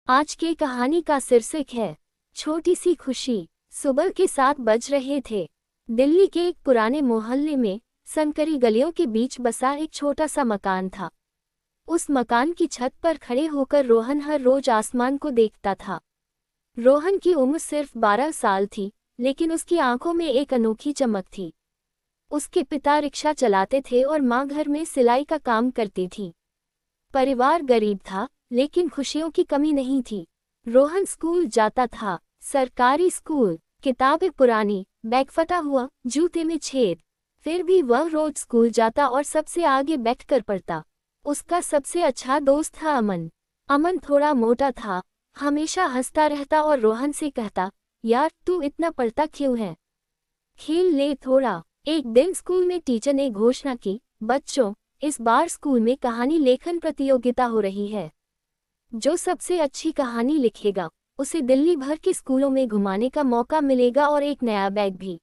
आज की कहानी का शीर्षक है छोटी सी खुशी। सुबह के 7 बज रहे थे। दिल्ली के एक पुराने मोहल्ले में संकरी गलियों के बीच बसा एक छोटा सा मकान था। उस मकान की छत पर खड़े होकर रोहन हर रोज आसमान को देखता था। रोहन की उम्र सिर्फ 12 साल थी, लेकिन उसकी आंखों में एक अनोखी चमक थी। उसके पिता रिक्शा चलाते थे और माँ घर में सिलाई का काम करती थी। परिवार गरीब था, लेकिन खुशियों की कमी नहीं थी। रोहन स्कूल जाता था, सरकारी स्कूल। किताबें पुरानी, बैग फटा हुआ, जूते में छेद। फिर भी वह रोज स्कूल जाता और सबसे आगे बैठकर पढ़ता। उसका सबसे अच्छा दोस्त था अमन। अमन थोड़ा मोटा था, हमेशा हंसता रहता और रोहन से कहता, यार तू इतना पढ़ता क्यों है, खेल ले थोड़ा। एक दिन स्कूल में टीचर ने घोषणा की, बच्चों, इस बार स्कूल में कहानी लेखन प्रतियोगिता हो रही है। जो सबसे अच्छी कहानी लिखेगा उसे दिल्ली भर के स्कूलों में घुमाने का मौका मिलेगा और एक नया बैग भी।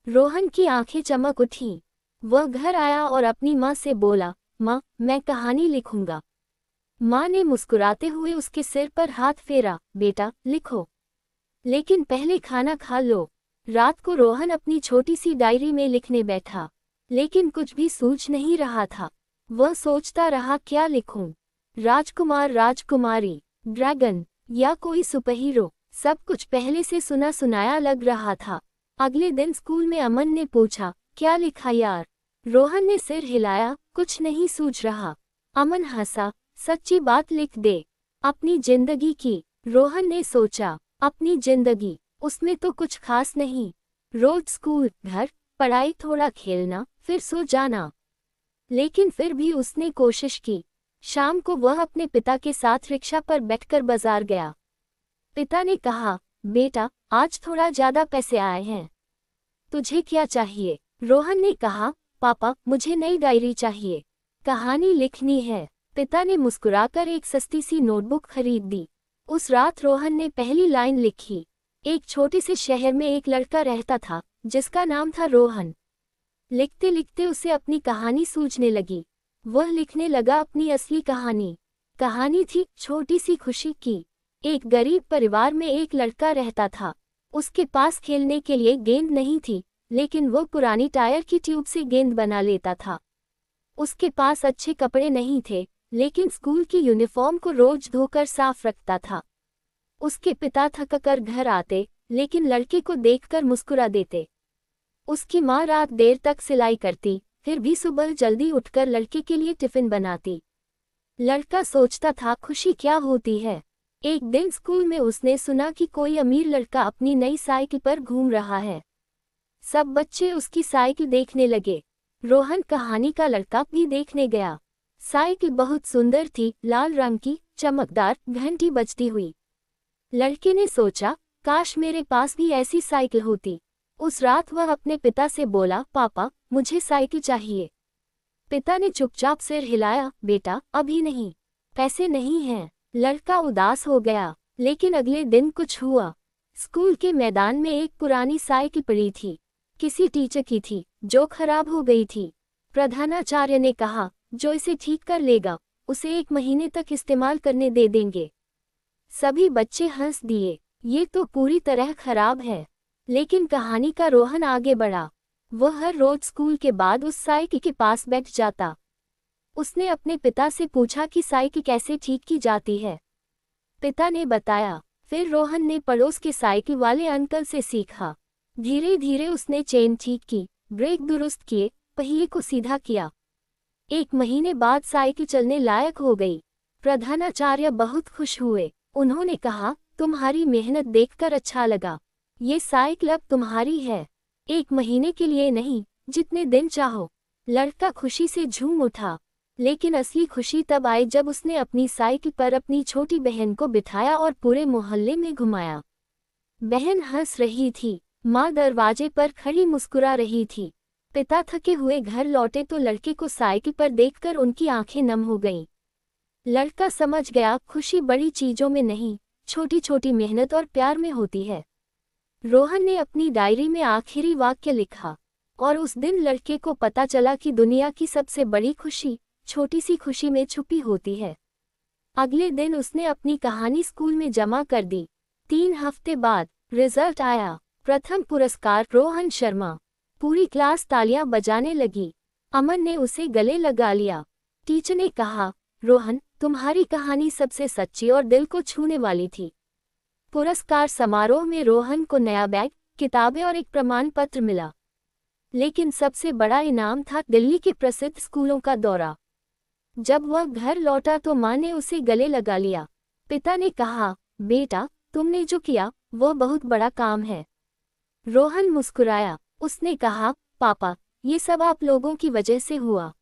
रोहन की आंखें चमक उठीं। वह घर आया और अपनी माँ से बोला, माँ, मैं कहानी लिखूंगा। माँ ने मुस्कुराते हुए उसके सिर पर हाथ फेरा, बेटा लिखो, लेकिन पहले खाना खा लो। रात को रोहन अपनी छोटी सी डायरी में लिखने बैठा, लेकिन कुछ भी सूझ नहीं रहा था। वह सोचता रहा, क्या लिखूं, राजकुमार, राजकुमारी, ड्रैगन या कोई सुपरहीरो। सब कुछ पहले से सुना सुनाया लग रहा था। अगले दिन स्कूल में अमन ने पूछा, क्या लिखा यार। रोहन ने सिर हिलाया, कुछ नहीं सूझ रहा। अमन हंसा, सच्ची बात लिख दे, अपनी जिंदगी की। रोहन ने सोचा, अपनी जिंदगी, उसमें तो कुछ खास नहीं। रोज स्कूल, घर, पढ़ाई, थोड़ा खेलना, फिर सो जाना। लेकिन फिर भी उसने कोशिश की। शाम को वह अपने पिता के साथ रिक्शा पर बैठकर बाजार गया। पिता ने कहा, बेटा, आज थोड़ा ज्यादा पैसे आए हैं, तुझे क्या चाहिए। रोहन ने कहा, पापा, मुझे नई डायरी चाहिए, कहानी लिखनी है। पिता ने मुस्कुराकर एक सस्ती सी नोटबुक खरीद दी। उस रात रोहन ने पहली लाइन लिखी। एक छोटे से शहर में एक लड़का रहता था, जिसका नाम था रोहन। लिखते लिखते उसे अपनी कहानी सूझने लगी। वह लिखने लगा अपनी असली कहानी। कहानी थी छोटी सी खुशी की। एक गरीब परिवार में एक लड़का रहता था। उसके पास खेलने के लिए गेंद नहीं थी, लेकिन वो पुरानी टायर की ट्यूब से गेंद बना लेता था। उसके पास अच्छे कपड़े नहीं थे, लेकिन स्कूल की यूनिफॉर्म को रोज धोकर साफ रखता था। उसके पिता थककर घर आते, लेकिन लड़के को देखकर मुस्कुरा देते। उसकी माँ रात देर तक सिलाई करती, फिर भी सुबह जल्दी उठकर लड़के के लिए टिफिन बनाती। लड़का सोचता था, खुशी क्या होती है। एक दिन स्कूल में उसने सुना कि कोई अमीर लड़का अपनी नई साइकिल पर घूम रहा है। सब बच्चे उसकी साइकिल देखने लगे। रोहन, कहानी का लड़का, भी देखने गया। साइकिल बहुत सुंदर थी, लाल रंग की, चमकदार, घंटी बजती हुई। लड़के ने सोचा, काश मेरे पास भी ऐसी साइकिल होती। उस रात वह अपने पिता से बोला, पापा, मुझे साइकिल चाहिए। पिता ने चुपचाप सिर हिलाया, बेटा, अभी नहीं, पैसे नहीं हैं। लड़का उदास हो गया। लेकिन अगले दिन कुछ हुआ। स्कूल के मैदान में एक पुरानी साइकिल पड़ी थी, किसी टीचर की थी, जो खराब हो गई थी। प्रधानाचार्य ने कहा, जो इसे ठीक कर लेगा उसे 1 महीने तक इस्तेमाल करने दे देंगे। सभी बच्चे हंस दिए, ये तो पूरी तरह खराब है। लेकिन कहानी का रोहन आगे बढ़ा। वह हर रोज स्कूल के बाद उस साइकिल के पास बैठ जाता। उसने अपने पिता से पूछा कि साइकिल कैसे ठीक की जाती है। पिता ने बताया। फिर रोहन ने पड़ोस के साइकिल वाले अंकल से सीखा। धीरे धीरे उसने चेन ठीक की, ब्रेक दुरुस्त किए, पहिए को सीधा किया। 1 महीने बाद साइकिल चलने लायक हो गई। प्रधानाचार्य बहुत खुश हुए। उन्होंने कहा, तुम्हारी मेहनत देखकर अच्छा लगा, ये साइकिल अब तुम्हारी है, 1 महीने के लिए नहीं, जितने दिन चाहो। लड़का खुशी से झूम उठा। लेकिन असली खुशी तब आई जब उसने अपनी साइकिल पर अपनी छोटी बहन को बिठाया और पूरे मोहल्ले में घुमाया। बहन हंस रही थी, माँ दरवाजे पर खड़ी मुस्कुरा रही थी। पिता थके हुए घर लौटे तो लड़के को साइकिल पर देखकर उनकी आंखें नम हो गईं। लड़का समझ गया, खुशी बड़ी चीजों में नहीं, छोटी छोटी मेहनत और प्यार में होती है। रोहन ने अपनी डायरी में आखिरी वाक्य लिखा, और उस दिन लड़के को पता चला कि दुनिया की सबसे बड़ी खुशी छोटी सी खुशी में छुपी होती है। अगले दिन उसने अपनी कहानी स्कूल में जमा कर दी। 3 हफ्ते बाद रिजल्ट आया। प्रथम पुरस्कार रोहन शर्मा। पूरी क्लास तालियां बजाने लगी। अमन ने उसे गले लगा लिया। टीचर ने कहा, रोहन, तुम्हारी कहानी सबसे सच्ची और दिल को छूने वाली थी। पुरस्कार समारोह में रोहन को नया बैग, किताबें और एक प्रमाण पत्र मिला। लेकिन सबसे बड़ा इनाम था दिल्ली के प्रसिद्ध स्कूलों का दौरा। जब वह घर लौटा तो माँ ने उसे गले लगा लिया। पिता ने कहा, बेटा, तुमने जो किया वह बहुत बड़ा काम है। रोहन मुस्कुराया। उसने कहा, पापा, ये सब आप लोगों की वजह से हुआ।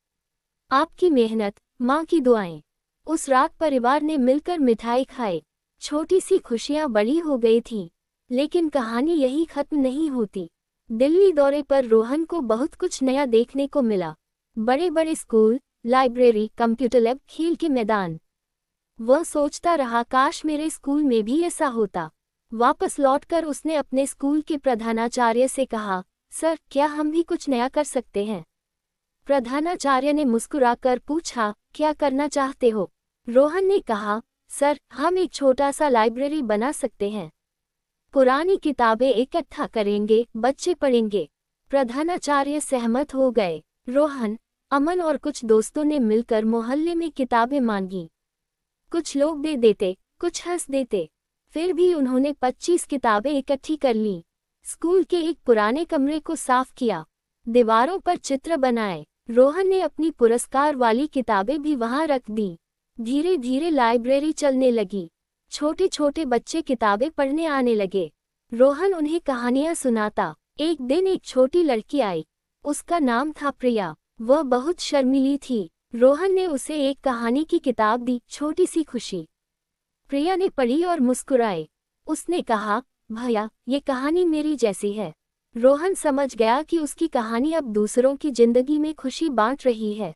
आपकी मेहनत, माँ की दुआएं। उस रात परिवार ने मिलकर मिठाई खाई। छोटी सी खुशियां बड़ी हो गई थीं। लेकिन कहानी यही खत्म नहीं होती। दिल्ली दौरे पर रोहन को बहुत कुछ नया देखने को मिला। बड़े बड़े स्कूल, लाइब्रेरी, कंप्यूटर लैब, खेल के मैदान। वह सोचता रहा, काश मेरे स्कूल में भी ऐसा होता। वापस लौटकर उसने अपने स्कूल के प्रधानाचार्य से कहा, सर, क्या हम भी कुछ नया कर सकते हैं? प्रधानाचार्य ने मुस्कुराकर पूछा, क्या करना चाहते हो? रोहन ने कहा, सर, हम एक छोटा सा लाइब्रेरी बना सकते हैं। पुरानी किताबें इकट्ठा करेंगे, बच्चे पढ़ेंगे। प्रधानाचार्य सहमत हो गए। रोहन, अमन और कुछ दोस्तों ने मिलकर मोहल्ले में किताबें मांगी। कुछ लोग दे देते, कुछ हंस देते। फिर भी उन्होंने 25 किताबें इकट्ठी कर लीं। स्कूल के एक पुराने कमरे को साफ किया। दीवारों पर चित्र बनाए। रोहन ने अपनी पुरस्कार वाली किताबें भी वहां रख दी। धीरे धीरे लाइब्रेरी चलने लगी। छोटे छोटे बच्चे किताबें पढ़ने आने लगे। रोहन उन्हें कहानियां सुनाता। एक दिन एक छोटी लड़की आई। उसका नाम था प्रिया। वह बहुत शर्मीली थी। रोहन ने उसे एक कहानी की किताब दी, छोटी सी खुशी। प्रिया ने पढ़ी और मुस्कुराई। उसने कहा, भैया, ये कहानी मेरी जैसी है। रोहन समझ गया कि उसकी कहानी अब दूसरों की जिंदगी में खुशी बांट रही है।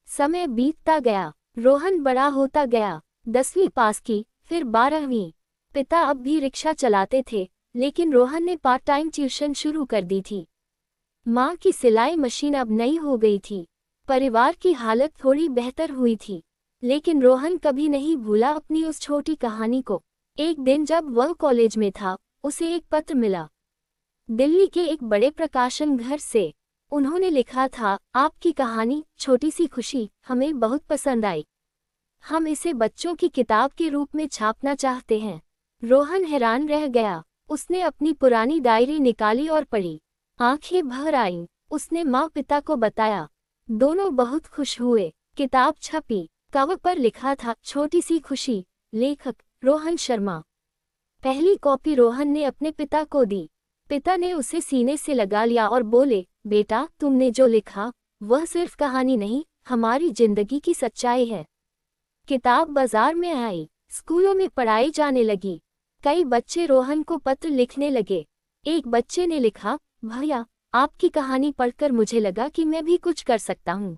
समय बीतता गया। रोहन बड़ा होता गया। 10वीं पास की, फिर 12वीं। पिता अब भी रिक्शा चलाते थे, लेकिन रोहन ने पार्ट टाइम ट्यूशन शुरू कर दी थी। माँ की सिलाई मशीन अब नई हो गई थी। परिवार की हालत थोड़ी बेहतर हुई थी। लेकिन रोहन कभी नहीं भूला अपनी उस छोटी कहानी को। एक दिन जब वह कॉलेज में था, उसे एक पत्र मिला। दिल्ली के एक बड़े प्रकाशन घर से। उन्होंने लिखा था, आपकी कहानी, छोटी सी खुशी, हमें बहुत पसंद आई। हम इसे बच्चों की किताब के रूप में छापना चाहते हैं। रोहन हैरान रह गया। उसने अपनी पुरानी डायरी निकाली और पढ़ी। आंखें भर आईं। उसने माँ पिता को बताया। दोनों बहुत खुश हुए। किताब छपी। कवर पर लिखा था, छोटी सी खुशी, लेखक रोहन शर्मा। पहली कॉपी रोहन ने अपने पिता को दी। पिता ने उसे सीने से लगा लिया और बोले, बेटा, तुमने जो लिखा वह सिर्फ कहानी नहीं, हमारी जिंदगी की सच्चाई है। किताब बाजार में आई। स्कूलों में पढ़ाई जाने लगी। कई बच्चे रोहन को पत्र लिखने लगे। एक बच्चे ने लिखा, भैया, आपकी कहानी पढ़कर मुझे लगा कि मैं भी कुछ कर सकता हूँ।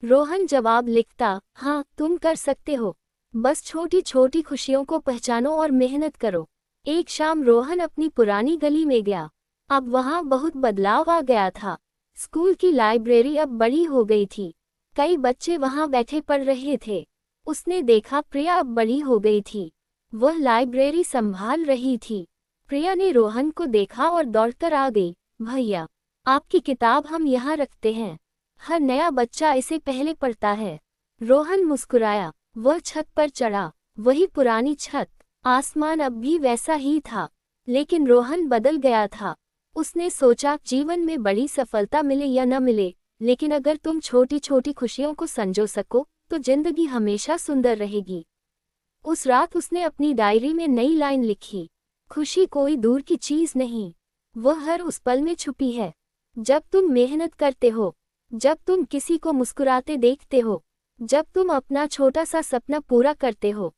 रोहन जवाब लिखता, हाँ, तुम कर सकते हो। बस छोटी छोटी खुशियों को पहचानो और मेहनत करो। एक शाम रोहन अपनी पुरानी गली में गया। अब वहां बहुत बदलाव आ गया था। स्कूल की लाइब्रेरी अब बड़ी हो गई थी। कई बच्चे वहां बैठे पढ़ रहे थे। उसने देखा, प्रिया अब बड़ी हो गई थी। वह लाइब्रेरी संभाल रही थी। प्रिया ने रोहन को देखा और दौड़कर आ गई, भैया, आपकी किताब हम यहाँ रखते हैं। हर नया बच्चा इसे पहले पढ़ता है। रोहन मुस्कुराया। वह छत पर चढ़ा। वही पुरानी छत। आसमान अब भी वैसा ही था। लेकिन रोहन बदल गया था। उसने सोचा, जीवन में बड़ी सफलता मिले या न मिले, लेकिन अगर तुम छोटी छोटी खुशियों को संजो सको तो जिंदगी हमेशा सुंदर रहेगी। उस रात उसने अपनी डायरी में नई लाइन लिखी, खुशी कोई दूर की चीज नहीं, वह हर उस पल में छुपी है। जब तुम मेहनत करते हो, जब तुम किसी को मुस्कुराते देखते हो, जब तुम अपना छोटा सा सपना पूरा करते हो,